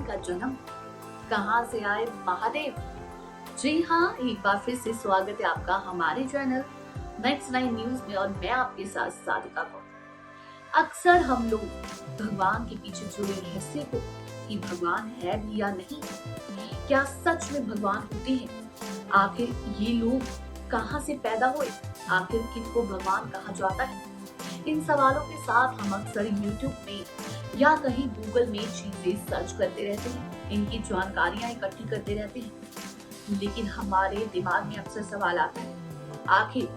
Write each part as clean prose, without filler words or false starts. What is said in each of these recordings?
भगवान का जन्म, कहां से आए महादेव। जी हाँ, एक बार फिर से स्वागत है आपका हमारे चैनल नेक्स्ट 9 न्यूज में और मैं आपके साथ साधिका कौर। अक्सर हम लोग भगवान के पीछे जुड़े रहस्य को कि भगवान है भी या नहीं, क्या सच में भगवान होते हैं, आखिर ये लोग कहां से पैदा हुए, आखिर किनको भगवान कहा जाता है, इन सवालों के साथ हम अक्सर यूट्यूब में या कहीं गूगल में चीजें सर्च करते रहते हैं, इनकी जानकारियां इकट्ठी करते रहते हैं। लेकिन हमारे दिमाग में अक्सर सवाल आता है, आखिर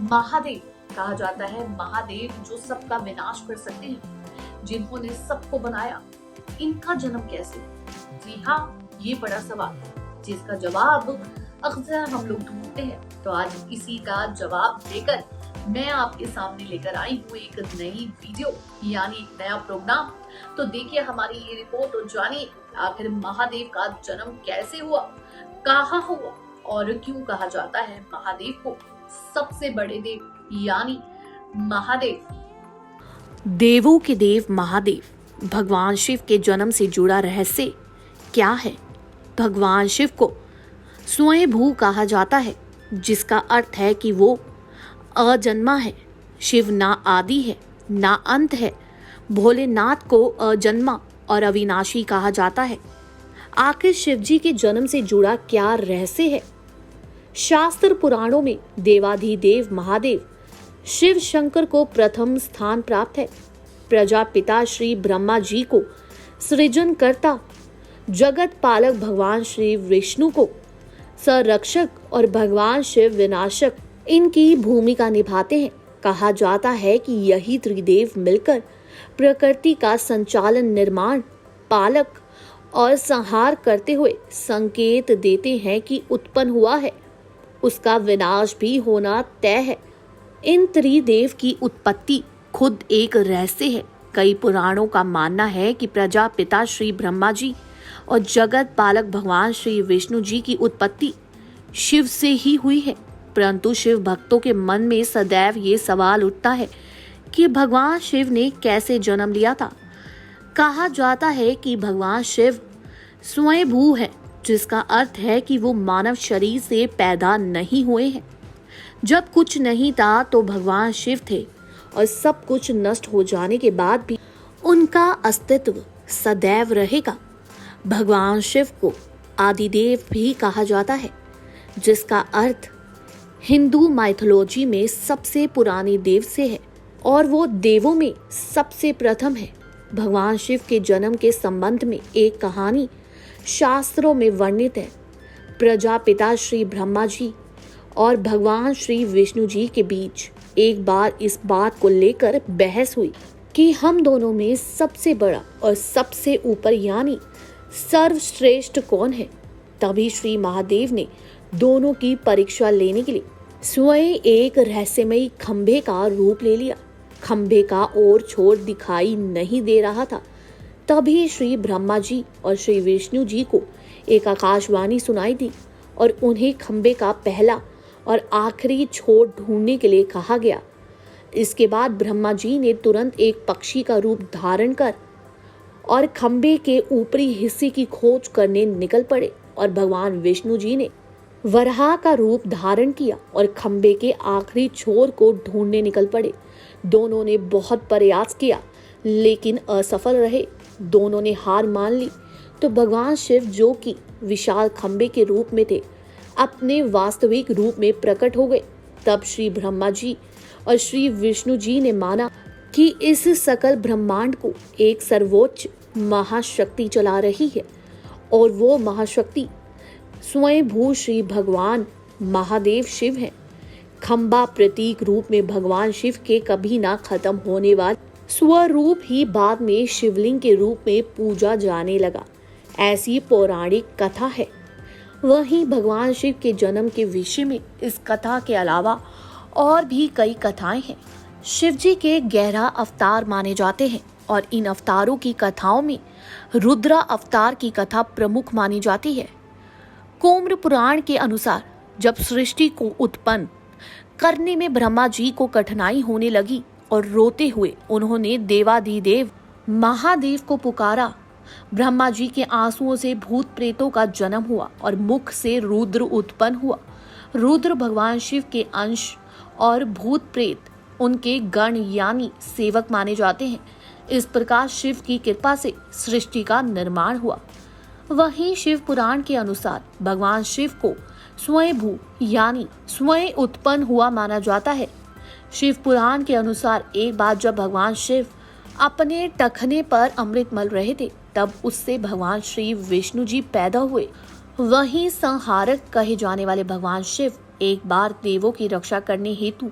महादेव कहा जाता है, महादेव जो सबका विनाश कर सकते हैं, जिन्होंने सबको बनाया, इनका जन्म कैसे? जी हाँ, ये बड़ा सवाल जिसका जवाब अक्सर हम लोग ढूंढते हैं। तो आज इसी का जवाब देकर मैं आपके सामने लेकर आई हूँ एक नई वीडियो, यानी एक नया प्रोग्राम। तो देखिए हमारी ये रिपोर्ट और जानिए आखिर महादेव का जन्म कैसे हुआ, कहाँ हुआ और क्यों कहा जाता है महादेव को सबसे बड़े देव, यानी महादेव। देवों के देव महादेव, भगवान शिव के जन्म से जुड़ा रहस्य क्या है? भगवान शिव को स्वयंभू कहा जाता है, जिसका अर्थ है कि वो अजन्मा है। शिव ना आदि है ना अंत है। भोलेनाथ को अजन्मा और अविनाशी कहा जाता है। आखिर शिव जी के जन्म से जुड़ा क्या रहस्य है? शास्त्र पुराणों में देवाधिदेव महादेव शिव शंकर को प्रथम स्थान प्राप्त है। प्रजापिता श्री ब्रह्मा जी को सृजनकर्ता, जगत पालक भगवान श्री विष्णु को संरक्षक और भगवान शिव विनाशक इनकी भूमिका निभाते हैं। कहा जाता है कि यही त्रिदेव मिलकर प्रकृति का संचालन, निर्माण, पालक और संहार करते हुए संकेत देते हैं कि उत्पन्न हुआ है, उसका विनाश भी होना तय है। इन त्रिदेव की उत्पत्ति खुद एक रहस्य है। कई पुराणों का मानना है कि प्रजापिता श्री ब्रह्मा जी और जगत पालक भगवान श्री विष्णु जी की उत्पत्ति शिव से ही हुई है। परंतु शिव भक्तों के मन में सदैव ये सवाल उठता है कि भगवान शिव ने कैसे जन्म लिया था। कहा जाता है कि भगवान शिव स्वयंभू है, जिसका अर्थ है कि वो मानव शरीर से पैदा नहीं हुए हैं। जब कुछ नहीं था तो भगवान शिव थे और सब कुछ नष्ट हो जाने के बाद भी उनका अस्तित्व सदैव रहेगा। भगवान शिव को आदिदेव भी कहा जाता है, जिसका अर्थ हिंदू माइथोलॉजी में सबसे पुरानी देव से है और वो देवों में सबसे प्रथम है। भगवान शिव के जन्म के संबंध में एक कहानी शास्त्रों में वर्णित है। प्रजापिता श्री ब्रह्मा जी और भगवान श्री विष्णु जी के बीच एक बार इस बात को लेकर बहस हुई कि हम दोनों में सबसे बड़ा और सबसे ऊपर यानी सर्वश्रेष्ठ कौन है। तभी श्री महादेव ने दोनों की परीक्षा लेने के लिए स्वयं एक रहस्यमयी खंभे का रूप ले लिया। खंभे का और छोर दिखाई नहीं दे रहा था। तभी श्री ब्रह्मा जी और श्री विष्णु जी को एक आकाशवाणी सुनाई दी और उन्हें खंभे का पहला और आखिरी छोर ढूंढने के लिए कहा गया। इसके बाद ब्रह्मा जी ने तुरंत एक पक्षी का रूप धारण कर और खंभे के ऊपरी हिस्से की खोज करने निकल पड़े और भगवान विष्णु जी ने वराह का रूप धारण किया और खंभे के आखिरी छोर को ढूंढने निकल पड़े। दोनों ने बहुत प्रयास किया लेकिन असफल रहे। दोनों ने हार मान ली तो भगवान शिव, जो कि विशाल खंभे के रूप में थे, अपने वास्तविक रूप में प्रकट हो गए। तब श्री ब्रह्मा जी और श्री विष्णु जी ने माना कि इस सकल ब्रह्मांड को एक सर्वोच्च महाशक्ति चला रही है और वो महाशक्ति स्वयंभू श्री भगवान महादेव शिव हैं। खंभा प्रतीक रूप में भगवान शिव के कभी ना खत्म होने वाले स्वरूप ही बाद में शिवलिंग के रूप में पूजा जाने लगा, ऐसी पौराणिक कथा है। वहीं भगवान शिव के जन्म के विषय में इस कथा के अलावा और भी कई कथाएं हैं। शिव जी के 11 अवतार माने जाते हैं और इन अवतारों की कथाओं में रुद्रा अवतार की कथा प्रमुख मानी जाती है। कुम्र पुराण के अनुसार जब सृष्टि को उत्पन्न करने में ब्रह्मा जी को कठिनाई होने लगी और रोते हुए उन्होंने देवाधिदेव महादेव को पुकारा ब्रह्मा जी के आंसुओं से भूत प्रेतों का जन्म हुआ और मुख से रुद्र उत्पन्न हुआ। रुद्र भगवान शिव के अंश और भूत प्रेत उनके गण यानी सेवक माने जाते हैं। इस प्रकार शिव की कृपा से सृष्टि का निर्माण हुआ। वहीं शिव पुराण के अनुसार भगवान शिव को स्वयंभू यानी स्वयं उत्पन्न हुआ माना जाता है। शिव पुराण के अनुसार एक बार जब भगवान शिव अपने टखने पर अमृत मल रहे थे, तब उससे भगवान श्री विष्णु जी पैदा हुए। वहीं संहारक कहे जाने वाले भगवान शिव एक बार देवों की रक्षा करने हेतु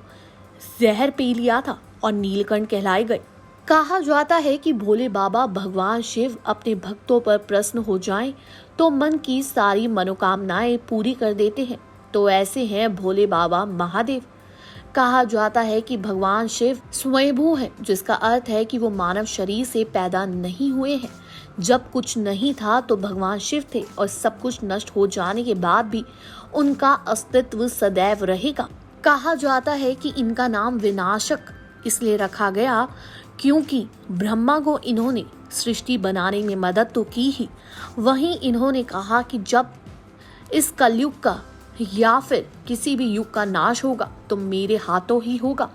जहर पी लिया था और नीलकंठ कहलाए गए। कहा जाता है कि भोले बाबा भगवान शिव अपने भक्तों पर प्रसन्न हो जाएं तो मन की सारी मनोकामनाएं पूरी कर देते हैं। तो ऐसे हैं भोले बाबा महादेव। कहा जाता है कि भगवान शिव स्वयंभू हैं, जिसका अर्थ है कि वो मानव शरीर से पैदा नहीं हुए हैं। जब कुछ नहीं था तो भगवान शिव थे और सब कुछ नष्ट हो जाने के बाद भी उनका अस्तित्व सदैव रहेगा। कहा जाता है कि इनका नाम विनाशक इसलिए रखा गया क्योंकि ब्रह्मा को इन्होंने सृष्टि बनाने में मदद तो की ही, वहीं इन्होंने कहा कि जब इस कलयुग का या फिर किसी भी युग का नाश होगा तो मेरे हाथों ही होगा।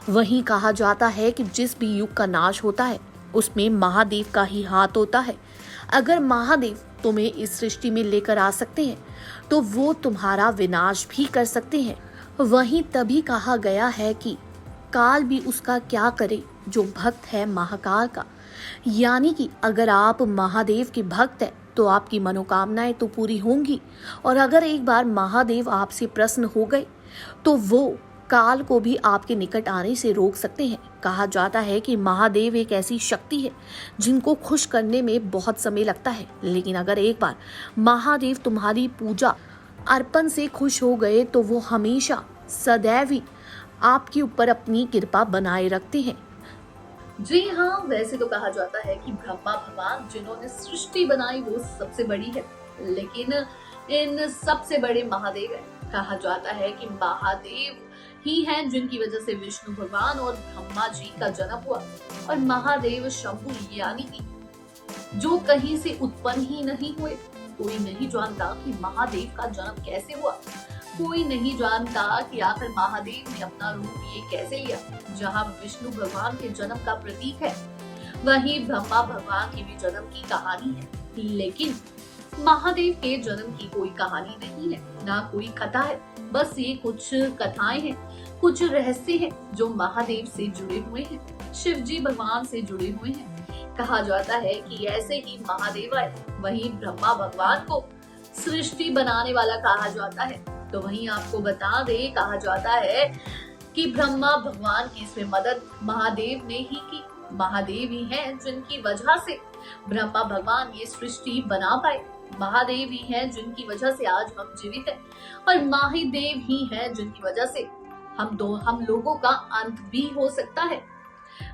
वहीं कहा जाता है कि जिस भी युग का नाश होता है उसमें महादेव का ही हाथ होता है। अगर महादेव तुम्हें इस सृष्टि में लेकर आ सकते हैं तो वो तुम्हारा विनाश भी कर सकते हैं। वहीं तभी कहा गया है कि काल भी उसका क्या करे जो भक्त है महाकाल का, यानी कि अगर आप महादेव के भक्त हैं तो आपकी मनोकामनाएं तो पूरी होंगी, और अगर एक बार महादेव आपसे प्रसन्न हो गए तो वो काल को भी आपके निकट आने से रोक सकते हैं। कहा जाता है कि महादेव एक ऐसी शक्ति है जिनको खुश करने में बहुत समय लगता है, लेकिन अगर एक बार महादेव तुम्हारी पूजा अर्पण से खुश हो गए तो वो हमेशा सदैव ही आपके ऊपर अपनी कृपा बनाए रखते हैं। जी हाँ, वैसे तो कहा जाता है कि ब्रह्मा भगवान जिन्होंने सृष्टि बनाई वो सबसे बड़ी है, लेकिन इन सबसे बड़े महादेव हैं। कहा जाता है कि महादेव ही हैं जिनकी वजह से विष्णु भगवान और ब्रह्मा जी का जन्म हुआ। और महादेव शंभु यानी कि जो कहीं से उत्पन्न ही नहीं हुए। कोई नहीं जानता कि महादेव का जन्म कैसे हुआ, कोई नहीं जानता कि आखिर महादेव ने अपना रूप ये कैसे लिया। जहाँ विष्णु भगवान के जन्म का प्रतीक है, वहीं ब्रह्मा भगवान की भी जन्म की कहानी है, लेकिन महादेव के जन्म की कोई कहानी नहीं है, ना कोई कथा है। बस ये कुछ कथाएं हैं, कुछ रहस्य हैं जो महादेव से जुड़े हुए हैं, शिव जी भगवान से जुड़े हुए हैं। कहा जाता है कि ऐसे ही महादेव आए, वहीं ब्रह्मा भगवान को सृष्टि बनाने वाला कहा जाता है। तो वहीं आपको बता दे, कहा जाता है कि ब्रह्मा भगवान की इसमें मदद महादेव ने ही की। महादेव ही हैं जिनकी वजह से ब्रह्मा भगवान ये सृष्टि बना पाए। महादेव ही हैं जिनकी वजह से आज हम जीवित हैं, और महादेव ही हैं जिनकी वजह से हम लोगों का अंत भी हो सकता है।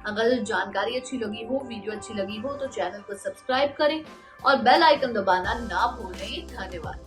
अगर जानकारी अच्छी लगी हो, वीडियो अच्छी लगी हो तो चैनल को सब्सक्राइब करें और बेल आइकन दबाना ना भूलें। धन्यवाद।